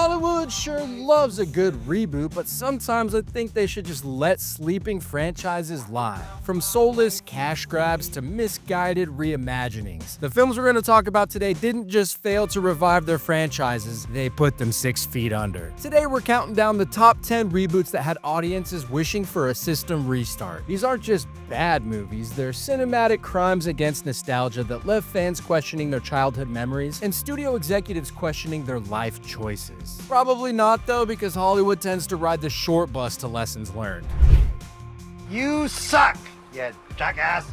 Hollywood sure loves a good reboot, but sometimes I think they should just let sleeping franchises lie. From soulless cash grabs to misguided reimaginings. The films we're going to talk about today didn't just fail to revive their franchises, they put them 6 feet under. Today we're counting down the top 10 reboots that had audiences wishing for a system restart. These aren't just bad movies, they're cinematic crimes against nostalgia that left fans questioning their childhood memories and studio executives questioning their life choices. Probably not though, because Hollywood tends to ride the short bus to lessons learned. You suck, you jackass!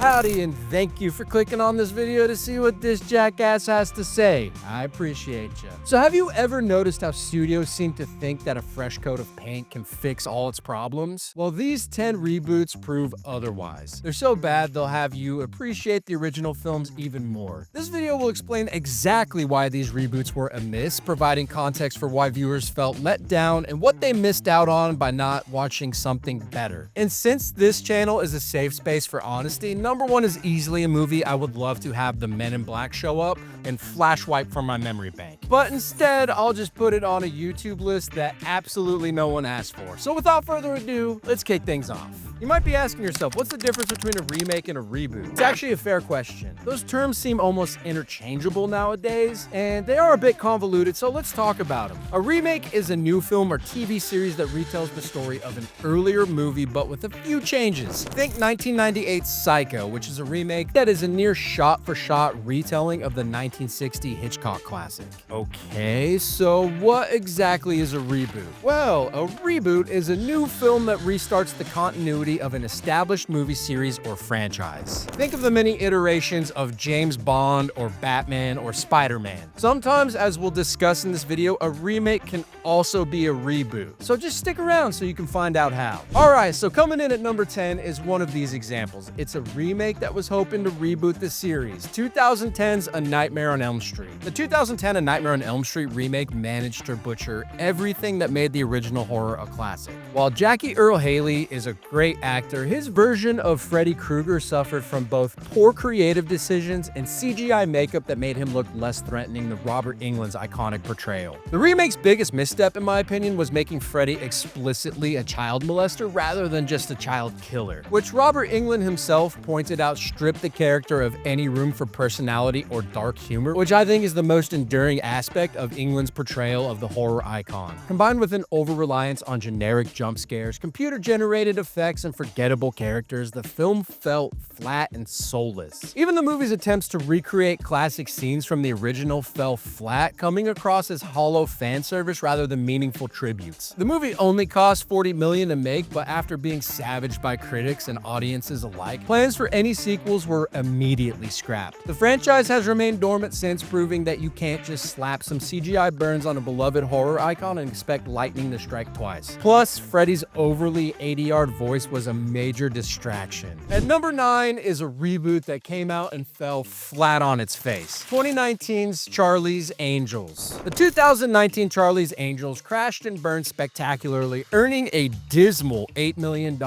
Howdy, and thank you for clicking on this video to see what this jackass has to say. I appreciate you. So have you ever noticed how studios seem to think that a fresh coat of paint can fix all its problems? Well, these 10 reboots prove otherwise. They're so bad they'll have you appreciate the original films even more. This video will explain exactly why these reboots were amiss, providing context for why viewers felt let down and what they missed out on by not watching something better. And since this channel is a safe space for honesty, number 1 is easily a movie I would love to have the Men in Black show up and flash wipe from my memory bank. But instead, I'll just put it on a YouTube list that absolutely no one asked for. So without further ado, let's kick things off. You might be asking yourself, what's the difference between a remake and a reboot? It's actually a fair question. Those terms seem almost interchangeable nowadays, and they are a bit convoluted, so let's talk about them. A remake is a new film or TV series that retells the story of an earlier movie, but with a few changes. Think 1998's Psycho, which is a remake that is a near shot-for-shot retelling of the 1960 Hitchcock classic. Okay, so what exactly is a reboot? Well, a reboot is a new film that restarts the continuity of an established movie series or franchise. Think of the many iterations of James Bond or Batman or Spider-Man. Sometimes, as we'll discuss in this video, a remake can also be a reboot. So just stick around so you can find out how. Alright, so coming in at number 10 is one of these examples. It's a remake that was hoping to reboot the series. 2010's A Nightmare on Elm Street. The 2010 A Nightmare on Elm Street remake managed to butcher everything that made the original horror a classic. While Jackie Earle Haley is a great actor, his version of Freddy Krueger suffered from both poor creative decisions and CGI makeup that made him look less threatening than Robert Englund's iconic portrayal. The remake's biggest misstep, in my opinion, was making Freddy explicitly a child molester rather than just a child killer, which Robert Englund himself pointed out stripped the character of any room for personality or dark humor, which I think is the most enduring aspect of Englund's portrayal of the horror icon. Combined with an over-reliance on generic jump scares, computer-generated effects, and forgettable characters, the film felt flat and soulless. Even the movie's attempts to recreate classic scenes from the original fell flat, coming across as hollow fan service rather than meaningful tributes. The movie only cost $40 million to make, but after being savaged by critics and audiences alike, plans for any sequels were immediately scrapped. The franchise has remained dormant since, proving that you can't just slap some CGI burns on a beloved horror icon and expect lightning to strike twice. Plus, Freddy's overly ADR voice was a major distraction. At number 9 is a reboot that came out and fell flat on its face. 2019's Charlie's Angels. The 2019 Charlie's Angels crashed and burned spectacularly, earning a dismal $8 million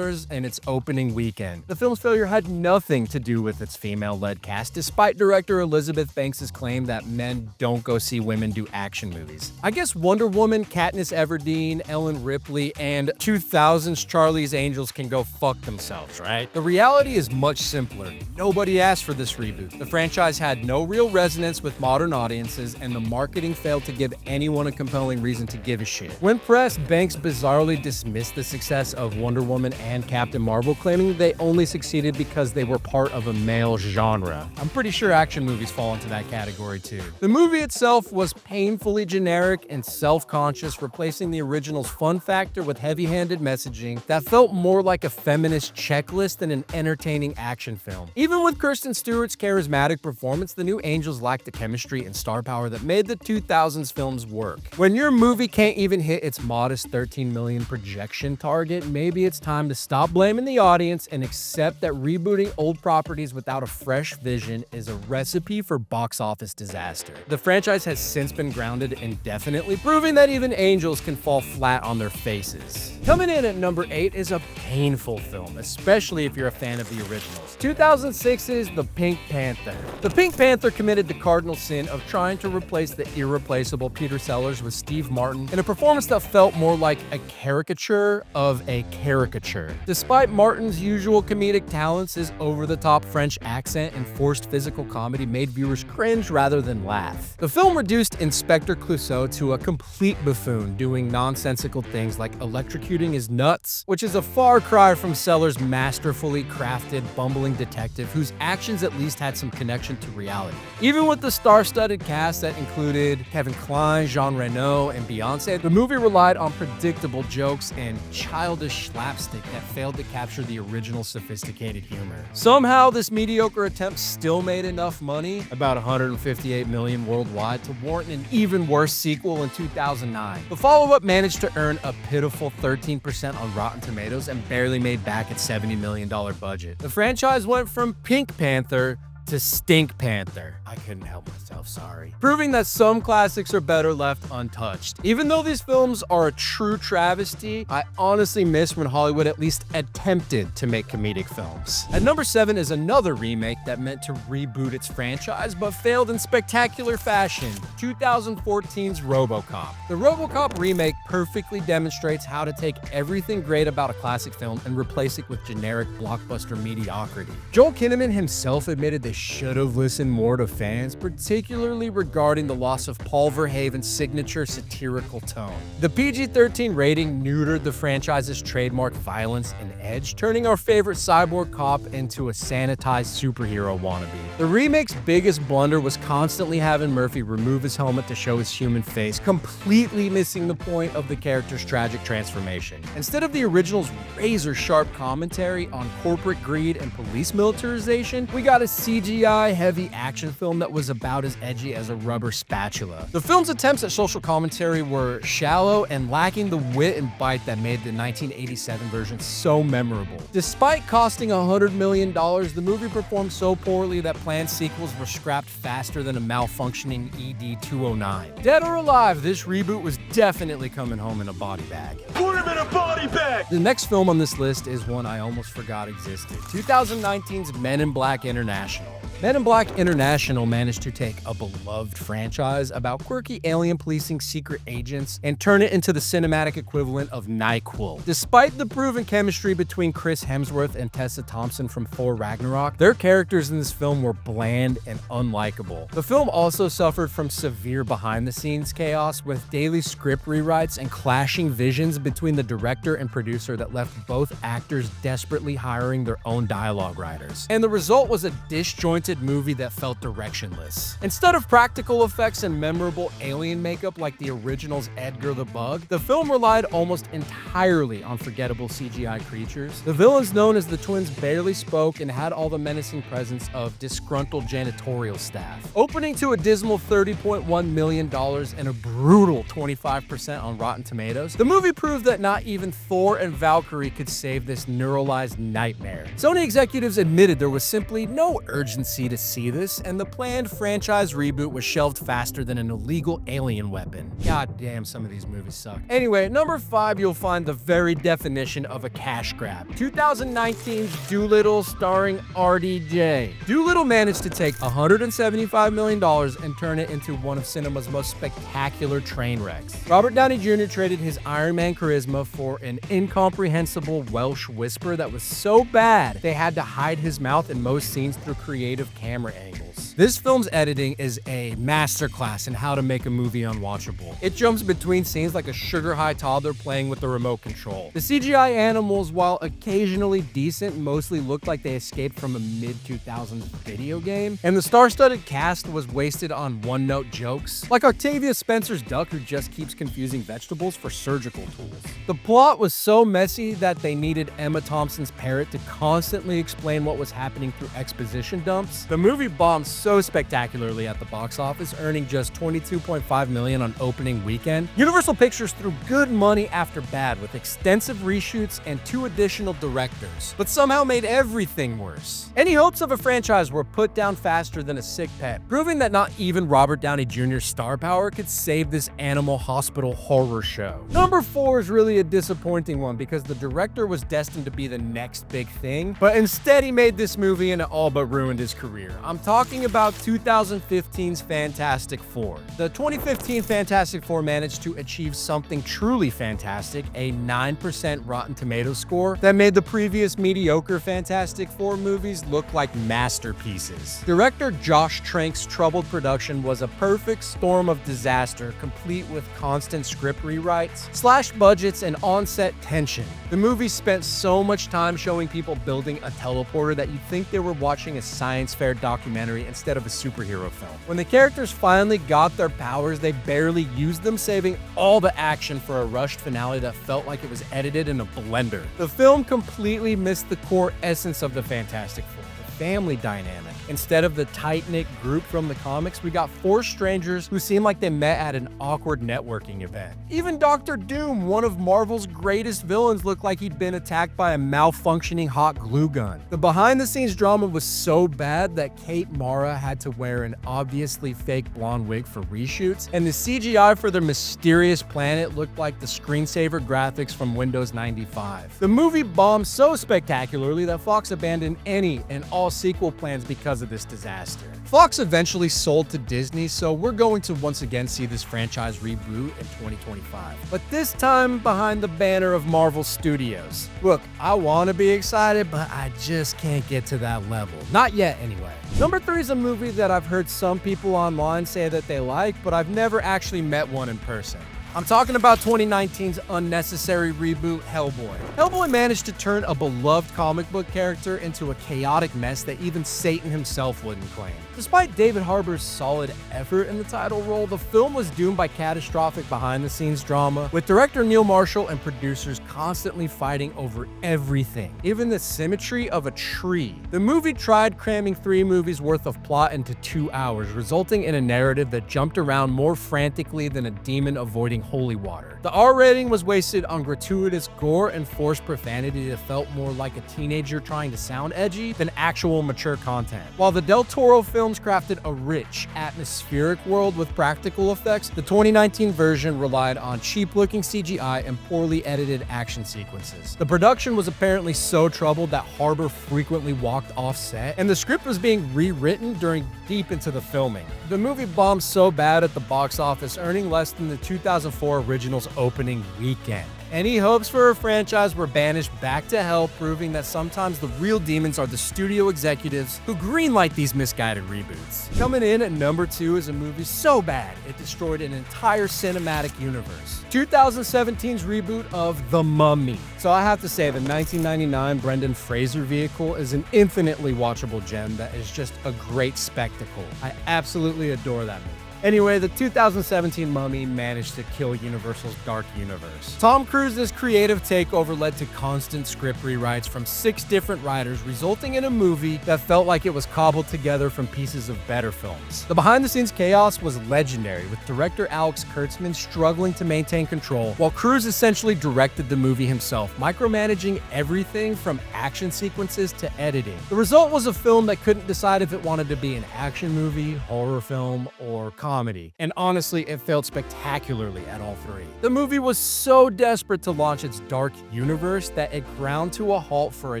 in its opening weekend. The film's failure had nothing to do with its female-led cast, despite director Elizabeth Banks' claim that men don't go see women do action movies. I guess Wonder Woman, Katniss Everdeen, Ellen Ripley, and 2000's Charlie's Angels can go fuck themselves, right? The reality is much simpler. Nobody asked for this reboot. The franchise had no real resonance with modern audiences, and the marketing failed to give anyone a compelling reason to give a shit. When pressed, Banks bizarrely dismissed the success of Wonder Woman and Captain Marvel, claiming they only succeeded because they were part of a male genre. I'm pretty sure action movies fall into that category too. The movie itself was painfully generic and self-conscious, replacing the original's fun factor with heavy-handed messaging that felt more like a feminist checklist than an entertaining action film. Even with Kristen Stewart's charismatic performance, the new Angels lacked the chemistry and star power that made the 2000s films work. When your movie can't even hit its modest $13 million projection target, maybe it's time to stop blaming the audience and accept that rebooting old properties without a fresh vision is a recipe for box office disaster. The franchise has since been grounded indefinitely, proving that even Angels can fall flat on their faces. Coming in at number 8 is a painful film, especially if you're a fan of the originals. 2006's The Pink Panther. The Pink Panther committed the cardinal sin of trying to replace the irreplaceable Peter Sellers with Steve Martin in a performance that felt more like a caricature of a caricature. Despite Martin's usual comedic talents, his over-the-top French accent and forced physical comedy made viewers cringe rather than laugh. The film reduced Inspector Clouseau to a complete buffoon, doing nonsensical things like electrocuting his nuts, which is a far cry from Sellers' masterfully crafted, bumbling detective whose actions at least had some connection to reality. Even with the star-studded cast that included Kevin Kline, Jean Reno, and Beyoncé, the movie relied on predictable jokes and childish slapstick that failed to capture the original sophisticated humor. Somehow, this mediocre attempt still made enough money, about $158 million worldwide, to warrant an even worse sequel in 2009. The follow-up managed to earn a pitiful 13% on Rotten Tomatoes and barely made back its $70 million budget. The franchise went from Pink Panther to Stink Panther. I couldn't help myself, sorry. Proving that some classics are better left untouched. Even though these films are a true travesty, I honestly miss when Hollywood at least attempted to make comedic films. At number 7 is another remake that meant to reboot its franchise but failed in spectacular fashion, 2014's Robocop. The Robocop remake perfectly demonstrates how to take everything great about a classic film and replace it with generic blockbuster mediocrity. Joel Kinnaman himself admitted they should have listened more to fans, particularly regarding the loss of Paul Verhoeven's signature satirical tone. The PG-13 rating neutered the franchise's trademark violence and edge, turning our favorite cyborg cop into a sanitized superhero wannabe. The remake's biggest blunder was constantly having Murphy remove his helmet to show his human face, completely missing the point of the character's tragic transformation. Instead of the original's razor-sharp commentary on corporate greed and police militarization, we got a CGI-heavy action film that was about as edgy as a rubber spatula. The film's attempts at social commentary were shallow and lacking the wit and bite that made the 1987 version so memorable. Despite costing $100 million, the movie performed so poorly that planned sequels were scrapped faster than a malfunctioning ED-209. Dead or alive, this reboot was definitely coming home in a body bag. Put him in a body bag! The next film on this list is one I almost forgot existed, 2019's Men in Black International. Men in Black International managed to take a beloved franchise about quirky alien policing secret agents and turn it into the cinematic equivalent of NyQuil. Despite the proven chemistry between Chris Hemsworth and Tessa Thompson from Thor Ragnarok, their characters in this film were bland and unlikable. The film also suffered from severe behind-the-scenes chaos with daily script rewrites and clashing visions between the director and producer that left both actors desperately hiring their own dialogue writers. And the result was a disjointed movie that felt directionless. Instead of practical effects and memorable alien makeup like the original's Edgar the Bug, the film relied almost entirely on forgettable CGI creatures. The villains known as the twins barely spoke and had all the menacing presence of disgruntled janitorial staff. Opening to a dismal $30.1 million and a brutal 25% on Rotten Tomatoes, the movie proved that not even Thor and Valkyrie could save this neuralized nightmare. Sony executives admitted there was simply no urgency to see this, and the planned franchise reboot was shelved faster than an illegal alien weapon. God damn, some of these movies suck. Anyway, at number 5, you'll find the very definition of a cash grab. 2019's Dolittle starring RDJ. Dolittle managed to take $175 million and turn it into one of cinema's most spectacular train wrecks. Robert Downey Jr. traded his Iron Man charisma for an incomprehensible Welsh whisper that was so bad they had to hide his mouth in most scenes through creative camera angles. This film's editing is a masterclass in how to make a movie unwatchable. It jumps between scenes like a sugar-high toddler playing with the remote control. The CGI animals, while occasionally decent, mostly looked like they escaped from a mid-2000s video game, and the star-studded cast was wasted on one-note jokes, like Octavia Spencer's duck who just keeps confusing vegetables for surgical tools. The plot was so messy that they needed Emma Thompson's parrot to constantly explain what was happening through exposition dumps. The movie bombed so so spectacularly at the box office, earning just $22.5 million on opening weekend, Universal Pictures threw good money after bad with extensive reshoots and 2 additional directors, but somehow made everything worse. Any hopes of a franchise were put down faster than a sick pet, proving that not even Robert Downey Jr.'s star power could save this animal hospital horror show. Number 4 is really a disappointing one because the director was destined to be the next big thing, but instead he made this movie and it all but ruined his career. I'm talking about 2015's Fantastic Four. The 2015 Fantastic Four managed to achieve something truly fantastic, a 9% Rotten Tomatoes score that made the previous mediocre Fantastic Four movies look like masterpieces. Director Josh Trank's troubled production was a perfect storm of disaster, complete with constant script rewrites, slashed budgets, and on-set tension. The movie spent so much time showing people building a teleporter that you'd think they were watching a science fair documentary instead of a superhero film. When the characters finally got their powers, they barely used them, saving all the action for a rushed finale that felt like it was edited in a blender. The film completely missed the core essence of the Fantastic Four, the family dynamic. Instead of the tight-knit group from the comics, we got 4 strangers who seemed like they met at an awkward networking event. Even Dr. Doom, one of Marvel's greatest villains, looked like he'd been attacked by a malfunctioning hot glue gun. The behind-the-scenes drama was so bad that Kate Mara had to wear an obviously fake blonde wig for reshoots, and the CGI for their mysterious planet looked like the screensaver graphics from Windows 95. The movie bombed so spectacularly that Fox abandoned any and all sequel plans because of this disaster. Fox eventually sold to Disney, so we're going to once again see this franchise reboot in 2025. But this time behind the banner of Marvel Studios. Look, I want to be excited, but I just can't get to that level. Not yet, anyway. Number 3 is a movie that I've heard some people online say that they like, but I've never actually met one in person. I'm talking about 2019's unnecessary reboot, Hellboy. Hellboy managed to turn a beloved comic book character into a chaotic mess that even Satan himself wouldn't claim. Despite David Harbour's solid effort in the title role, the film was doomed by catastrophic behind-the-scenes drama, with director Neil Marshall and producers constantly fighting over everything, even the symmetry of a tree. The movie tried cramming 3 movies worth of plot into 2 hours, resulting in a narrative that jumped around more frantically than a demon avoiding holy water. The R rating was wasted on gratuitous gore and forced profanity that felt more like a teenager trying to sound edgy than actual mature content. While the Del Toro films crafted a rich, atmospheric world with practical effects, the 2019 version relied on cheap-looking CGI and poorly edited action sequences. The production was apparently so troubled that Harbour frequently walked off set, and the script was being rewritten during deep into the filming. The movie bombed so bad at the box office, earning less than the 2004 original's opening weekend. Any hopes for a franchise were banished back to hell, proving that sometimes the real demons are the studio executives who greenlight these misguided reboots. Coming in at number 2 is a movie so bad it destroyed an entire cinematic universe. 2017's reboot of The Mummy. So I have to say, the 1999 Brendan Fraser vehicle is an infinitely watchable gem that is just a great spectacle. I absolutely adore that movie. Anyway, the 2017 Mummy managed to kill Universal's dark universe. Tom Cruise's creative takeover led to constant script rewrites from 6 different writers, resulting in a movie that felt like it was cobbled together from pieces of better films. The behind-the-scenes chaos was legendary, with director Alex Kurtzman struggling to maintain control, while Cruise essentially directed the movie himself, micromanaging everything from action sequences to editing. The result was a film that couldn't decide if it wanted to be an action movie, horror film, or comedy, and honestly, it failed spectacularly at all 3. The movie was so desperate to launch its dark universe that it ground to a halt for a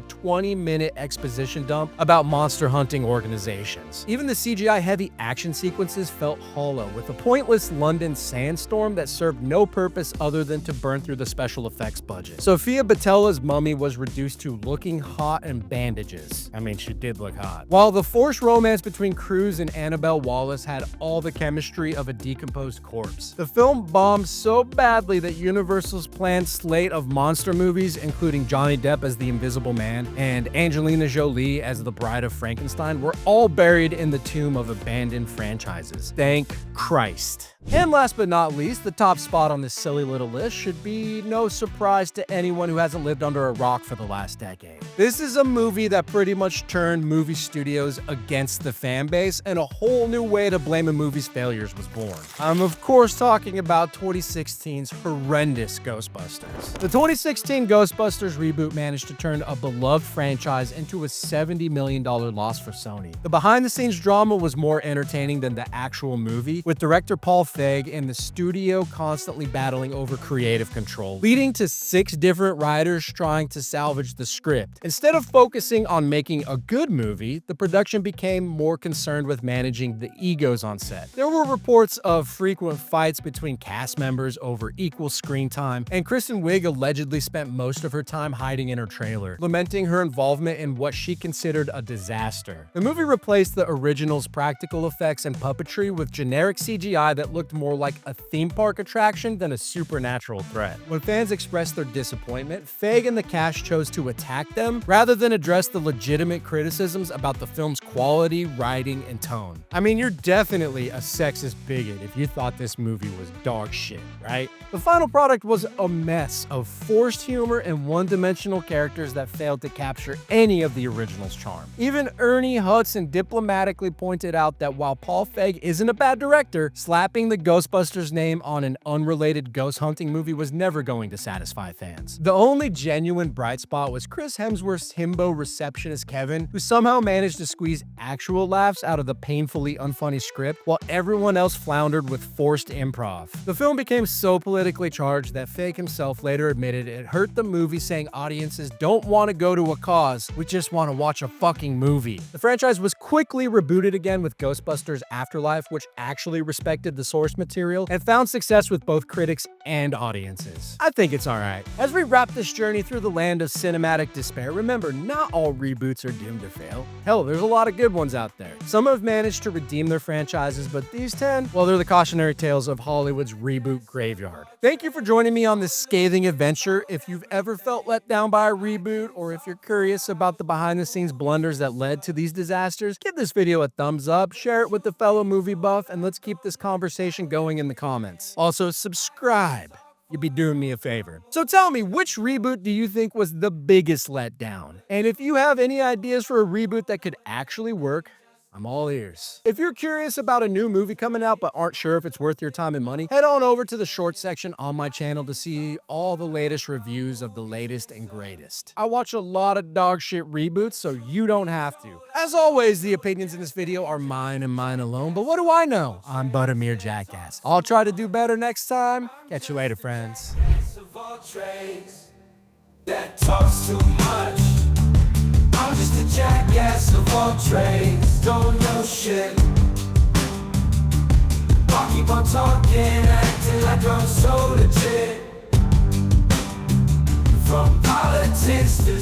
20-minute exposition dump about monster hunting organizations. Even the CGI-heavy action sequences felt hollow, with a pointless London sandstorm that served no purpose other than to burn through the special effects budget. Sofia Boutella's Mummy was reduced to looking hot and bandages. I mean, she did look hot. While the forced romance between Cruise and Annabelle Wallis had all the chemistry chemistry of a decomposed corpse. The film bombed so badly that Universal's planned slate of monster movies, including Johnny Depp as the Invisible Man and Angelina Jolie as the Bride of Frankenstein, were all buried in the tomb of abandoned franchises. Thank Christ. And last but not least, the top spot on this silly little list should be no surprise to anyone who hasn't lived under a rock for the last decade. This is a movie that pretty much turned movie studios against the fan base, and a whole new way to blame a movie's failures was born. I'm of course talking about 2016's horrendous Ghostbusters. The 2016 Ghostbusters reboot managed to turn a beloved franchise into a $70 million loss for Sony. The behind-the-scenes drama was more entertaining than the actual movie, with director Paul Feig and the studio constantly battling over creative control, leading to 6 different writers trying to salvage the script. Instead of focusing on making a good movie, the production became more concerned with managing the egos on set. There were reports of frequent fights between cast members over equal screen time, and Kristen Wiig allegedly spent most of her time hiding in her trailer, lamenting her involvement in what she considered a disaster. The movie replaced the original's practical effects and puppetry with generic CGI that looked more like a theme park attraction than a supernatural threat. When fans expressed their disappointment, Feig and the cast chose to attack them rather than address the legitimate criticisms about the film's quality, writing, and tone. I mean, you're definitely a sexist bigot if you thought this movie was dog shit, right? The final product was a mess of forced humor and one-dimensional characters that failed to capture any of the original's charm. Even Ernie Hudson diplomatically pointed out that while Paul Feig isn't a bad director, slapping the Ghostbusters name on an unrelated ghost hunting movie was never going to satisfy fans. The only genuine bright spot was Chris Hemsworth's himbo receptionist Kevin, who somehow managed to squeeze actual laughs out of the painfully unfunny script, while everyone else floundered with forced improv. The film became so politically charged that Feig himself later admitted it hurt the movie, saying audiences don't want to go to a cause, we just want to watch a fucking movie. The franchise was quickly rebooted again with Ghostbusters Afterlife, which actually respected the source material and found success with both critics and audiences. I think it's alright. As we wrap this journey through the land of cinematic despair, remember, not all reboots are doomed to fail. Hell, there's a lot of good ones out there. Some have managed to redeem their franchises, but these 10, well, they're the cautionary tales of Hollywood's reboot graveyard. Thank you for joining me on this scathing adventure. If you've ever felt let down by a reboot, or if you're curious about the behind-the-scenes blunders that led to these disasters, give this video a thumbs up, share it with a fellow movie buff, and let's keep this conversation going in the comments. Also, subscribe. You'd be doing me a favor. So tell me, which reboot do you think was the biggest letdown? And if you have any ideas for a reboot that could actually work, I'm all ears. If you're curious about a new movie coming out but aren't sure if it's worth your time and money, head on over to the shorts section on my channel to see all the latest reviews of the latest and greatest. I watch a lot of dog shit reboots, so you don't have to. As always, the opinions in this video are mine and mine alone, but what do I know? I'm but a mere jackass. I'll try to do better next time. Catch you later, friends. That talks too much. I'm just a jackass of all trades, don't know shit. I'll keep on talking, acting like I'm so legit. From politics to